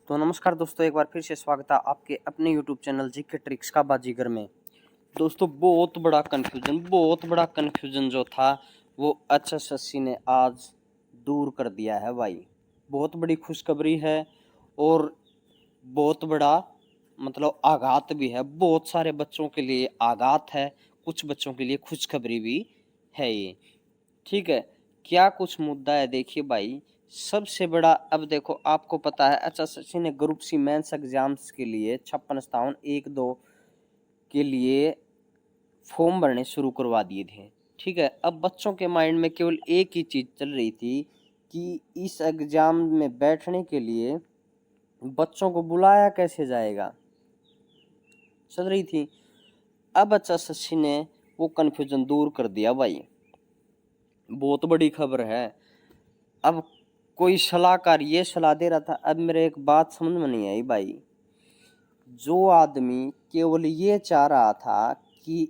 तो नमस्कार दोस्तों, एक बार फिर से स्वागत है आपके अपने यूट्यूब चैनल जीके ट्रिक्स का बाजीगर में। दोस्तों बहुत बड़ा कन्फ्यूजन जो था वो एचएसएससी ने आज दूर कर दिया है भाई। बहुत बड़ी खुशखबरी है और बहुत बड़ा मतलब आघात भी है। बहुत सारे बच्चों के लिए आघात है, कुछ बच्चों के लिए खुशखबरी भी है ये। ठीक है, क्या कुछ मुद्दा है देखिए भाई। सबसे बड़ा, अब देखो आपको पता है एचएसएससी ने ग्रुप सी मेंस एग्जाम्स के लिए 56 1 2 के लिए फॉर्म भरने शुरू करवा दिए थे। ठीक है, अब बच्चों के माइंड में केवल एक ही चीज चल रही थी कि इस एग्जाम में बैठने के लिए बच्चों को बुलाया कैसे जाएगा, चल रही थी। अब एचएसएससी ने वो कन्फ्यूजन दूर कर दिया भाई। बहुत बड़ी खबर है। अब कोई सलाहकार ये सलाह दे रहा था, अब मेरे एक बात समझ में नहीं आई भाई। जो आदमी केवल ये चाह रहा था कि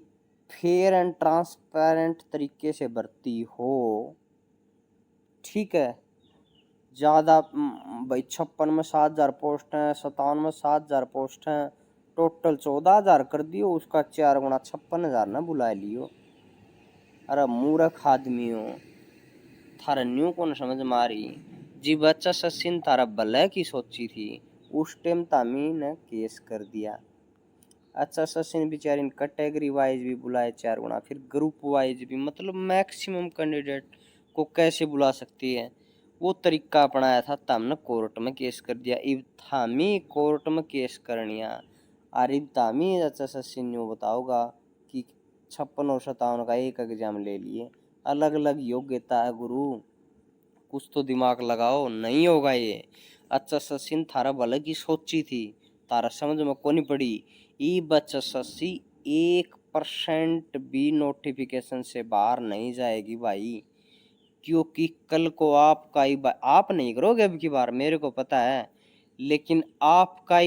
फेयर एंड ट्रांसपेरेंट तरीके से भर्ती हो, ठीक है, ज़्यादा भाई 56 में 7,000 पोस्ट हैं, 57 में 7,000 पोस्ट हैं, टोटल 14,000 कर दियो, उसका 4 गुना 56,000 ना बुला लियो। अरे मूर्ख आदमी हो, थारा न्यू कौन समझ मारी जी। बच्चा सचिन तारा भले की सोची थी, उस टाइम तामी ने केस कर दिया। अच्छा सचिन बेचारी कैटेगरी वाइज भी बुलाए 4 गुना, फिर ग्रुप वाइज भी, मतलब मैक्सिमम कैंडिडेट को कैसे बुला सकती है, वो तरीका अपनाया था। तमने कोर्ट में केस कर दिया। इब थामी कोर्ट में केस करनिया और इब तामी अच्छा सचिन ने बताओगा कि 56 और 57 का एक एग्जाम ले लिए। अलग अलग योग्यता है गुरु, कुछ तो दिमाग लगाओ, नहीं होगा ये। अच्छा सचिन थारा भले की सोची थी, तारा समझ में को नहीं पड़ी। ई बच्चा ससी 1% भी नोटिफिकेशन से बाहर नहीं जाएगी भाई, क्योंकि कल को आप नहीं करोगे अब की बार, मेरे को पता है, लेकिन आपका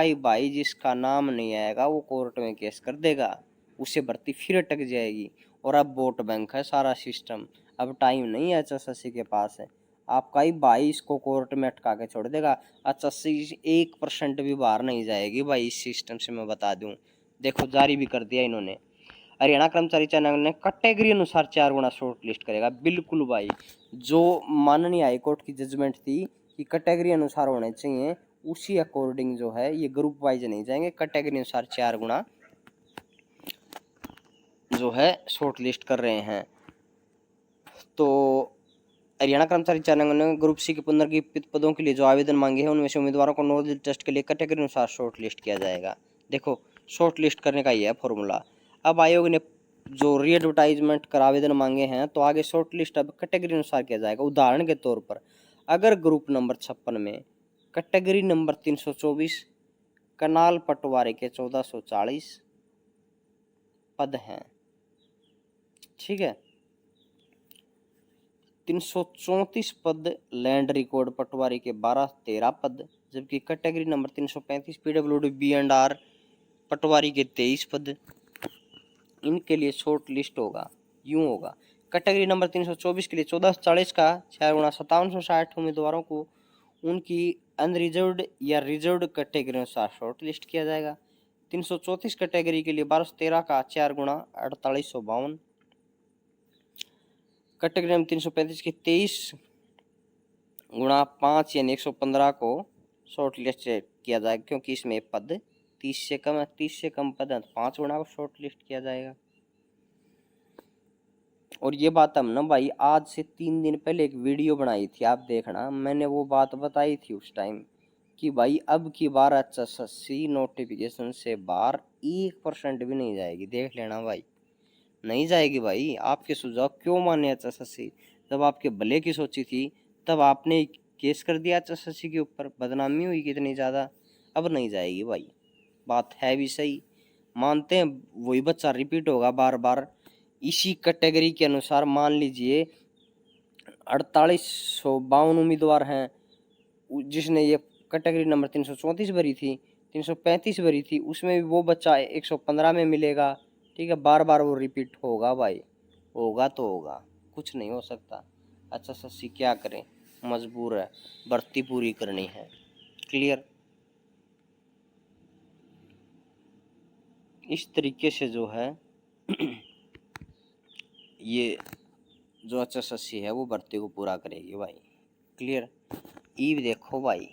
ही भाई जिसका नाम नहीं आएगा वो कोर्ट में केस कर देगा, उसे भर्ती फिर अटक जाएगी। और अब वोट बैंक है सारा सिस्टम, अब टाइम नहीं है एचएसएससी के पास है। आपका ही भाई इसको कोर्ट में अटका के छोड़ देगा। एचएसएससी 1% भी बाहर नहीं जाएगी भाई इस सिस्टम से, मैं बता दूं। देखो जारी भी कर दिया इन्होंने। हरियाणा कर्मचारी चयन ने कैटेगरी अनुसार 4 गुना शॉर्ट लिस्ट करेगा। बिल्कुल भाई, जो माननीय हाईकोर्ट की जजमेंट थी कि कैटेगरी अनुसार होने चाहिए, उसी अकॉर्डिंग जो है ये ग्रुप वाइज नहीं जाएंगे, कैटेगरी अनुसार 4 गुना जो है शॉर्ट लिस्ट कर रहे हैं। तो हरियाणा कर्मचारी चयन ने ग्रुप सी के पुनर्गठित पदों के लिए जो आवेदन मांगे हैं उनमें से उम्मीदवारों को नोडल टेस्ट के लिए कैटेगरी अनुसार शॉर्ट लिस्ट किया जाएगा। देखो शॉर्ट लिस्ट करने का ये है फॉर्मूला। अब आयोग ने जो री एडवर्टाइजमेंट कर आवेदन मांगे हैं तो आगे शॉर्ट लिस्ट अब कैटेगरी अनुसार किया जाएगा। उदाहरण के तौर पर अगर ग्रुप नंबर 56 में कैटेगरी नंबर 324 कनाल पटवारी के 1440 पद हैं, ठीक है, 334 पद लैंड रिकॉर्ड पटवारी के 12-13 पद, जबकि category number 335 PWD B and R patwari के 23 पद, इनके लिए शॉर्ट लिस्ट होगा। यूं होगा, कैटेगरी नंबर 324 के लिए 1440 का 4 गुना 5760 उम्मीदवारों को उनकी अनरिजर्व्ड या रिजर्व्ड कैटेगरी अनुसार शॉर्ट लिस्ट किया जाएगा। 334 कैटेगरी के लिए 1213 का 4 गुना 4852, कैटेगरी नंबर 335 के 23 गुणा 5 यानी 115 को शॉर्ट लिस्ट किया जाएगा, क्योंकि इसमें पद 30 से कम है, 30 से कम पद है तो 5 गुणा को शॉर्ट लिस्ट किया जाएगा। और ये बात हम ना भाई आज से 3 दिन पहले एक वीडियो बनाई थी, आप देखना, मैंने वो बात बताई थी उस टाइम कि भाई अब की बार एचएसएससी नोटिफिकेशन से बाहर 1% भी नहीं जाएगी, देख लेना भाई, नहीं जाएगी भाई। आपके सुझाव क्यों माने एचएसएससी? जब आपके भले की सोची थी तब आपने केस कर दिया एचएसएससी के ऊपर, बदनामी हुई कितनी ज़्यादा। अब नहीं जाएगी भाई, बात है भी सही, मानते हैं, वही बच्चा रिपीट होगा बार बार इसी कैटेगरी के अनुसार। मान लीजिए 4852 उम्मीदवार हैं, जिसने ये कैटेगरी नंबर 334 भरी थी, 335 भरी थी, उसमें भी वो बच्चा 115 में मिलेगा, ठीक है, बार बार वो रिपीट होगा भाई, होगा तो होगा, कुछ नहीं हो सकता। अच्छा सच्ची क्या करें, मजबूर है, भर्ती पूरी करनी है। क्लियर। इस तरीके से जो है ये जो HSSC है वो भर्ती को पूरा करेगी भाई। क्लियर। ई देखो भाई,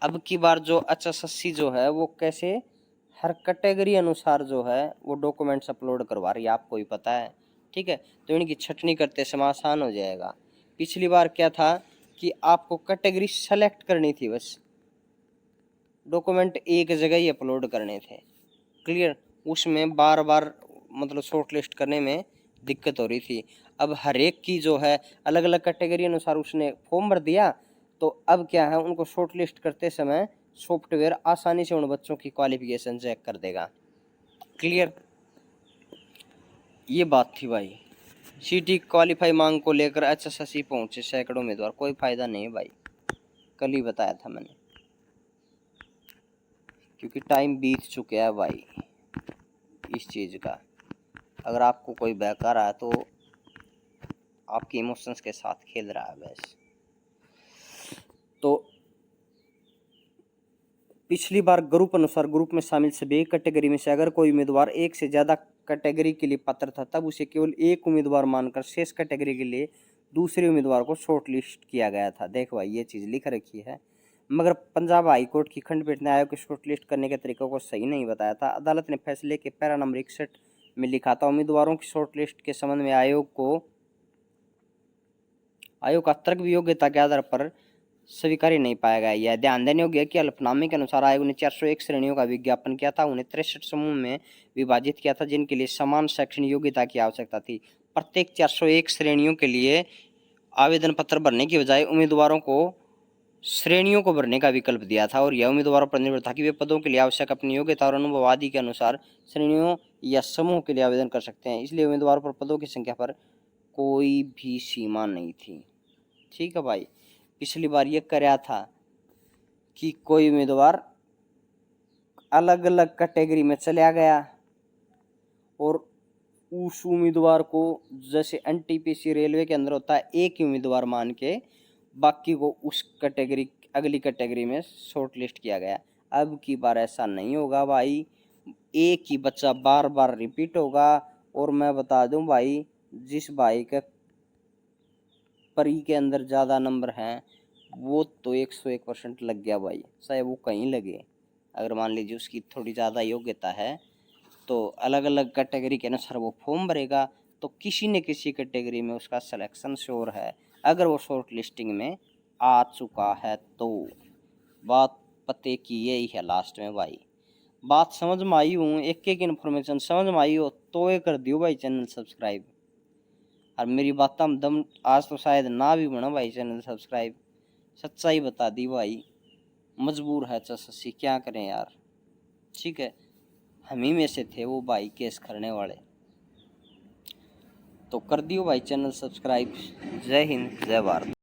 अब की बार जो HSSC जो है वो कैसे हर कैटेगरी अनुसार जो है वो डॉक्यूमेंट्स अपलोड करवा रही है, आपको ही पता है। ठीक है, तो इनकी छटनी करते समय आसान हो जाएगा। पिछली बार क्या था कि आपको कैटेगरी सेलेक्ट करनी थी, बस डॉक्यूमेंट एक जगह ही अपलोड करने थे। क्लियर। उसमें बार बार मतलब शॉर्ट लिस्ट करने में दिक्कत हो रही थी। अब हर एक की जो है अलग अलग कैटेगरी अनुसार उसने फॉर्म भर दिया, तो अब क्या है उनको शॉर्ट लिस्ट करते समय सॉफ्टवेयर आसानी से उन बच्चों की क्वालिफिकेशन चेक कर देगा। क्लियर। ये बात थी भाई। सीटी क्वालिफाई मांग को लेकर HSSC पहुंचे सैकड़ों उम्मीदवार, कोई फायदा नहीं है भाई, कल ही बताया था मैंने, क्योंकि टाइम बीत चुका है भाई इस चीज़ का। अगर आपको कोई बेकार आया तो आपके इमोशंस के साथ खेल रहा है बस। तो पिछली बार ग्रुप अनुसार ग्रुप में शामिल सभी कैटेगरी में से अगर कोई उम्मीदवार एक से ज़्यादा कैटेगरी के लिए पात्र था, तब उसे केवल एक उम्मीदवार मानकर शेष कैटेगरी के लिए दूसरे उम्मीदवार को शॉर्ट लिस्ट किया गया था। देखो भाई ये चीज़ लिख रखी है, मगर पंजाब हाई कोर्ट की खंडपीठ ने आयोग को शॉर्ट लिस्ट करने के तरीकों को सही नहीं बताया था। अदालत ने फैसले के पैरा नंबर 61 में लिखा था, उम्मीदवारों की शॉर्ट लिस्ट के संबंध में आयोग का तर्क भी योग्यता के आधार पर स्वीकार्य नहीं पाया गया। यह ध्यान देने योग्य है कि हलफनामे के अनुसार आयोग ने 401 श्रेणियों का विज्ञापन किया था, उन्हें 63 समूह में विभाजित किया था जिनके लिए समान शैक्षणिक योग्यता की आवश्यकता थी। प्रत्येक 401 श्रेणियों के लिए आवेदन पत्र भरने की बजाय उम्मीदवारों को श्रेणियों को भरने का विकल्प दिया था, और यह उम्मीदवारों पर निर्भर था कि वे पदों के लिए आवश्यक अपनी योग्यता और अनुभव आदि के अनुसार श्रेणियों या समूह के लिए आवेदन कर सकते हैं। इसलिए उम्मीदवारों पर पदों की संख्या पर कोई भी सीमा नहीं थी। ठीक है भाई। पिछली बार ये कराया था कि कोई उम्मीदवार अलग अलग कैटेगरी में चला गया और उस उम्मीदवार को जैसे NTPC रेलवे के अंदर होता है एक ही उम्मीदवार मान के बाकी को उस कैटेगरी अगली कैटेगरी में शॉर्ट लिस्ट किया गया। अब की बार ऐसा नहीं होगा भाई, एक ही बच्चा बार बार रिपीट होगा। और मैं बता दूं भाई, जिस भाई के परी के अंदर ज़्यादा नंबर हैं वो तो 101% लग गया भाई, चाहे वो कहीं लगे। अगर मान लीजिए उसकी थोड़ी ज़्यादा योग्यता है तो अलग अलग कैटेगरी के अनुसार वो फॉर्म भरेगा, तो किसी न किसी कैटेगरी में उसका सिलेक्शन श्योर है अगर वो शॉर्ट लिस्टिंग में आ चुका है। तो बात पते की यही है लास्ट में भाई। बात समझ में आई हूँ, एक एक इन्फॉर्मेशन समझ में आई हो तो ये कर दियो भाई चैनल सब्सक्राइब। और मेरी बात हम दम आज तो शायद ना भी बना भाई चैनल सब्सक्राइब, सच्चाई बता दी भाई, मजबूर है HSSC, क्या करें यार। ठीक है, हम ही में से थे वो भाई केस करने वाले। तो कर दियो भाई चैनल सब्सक्राइब। जय हिंद जय भारत।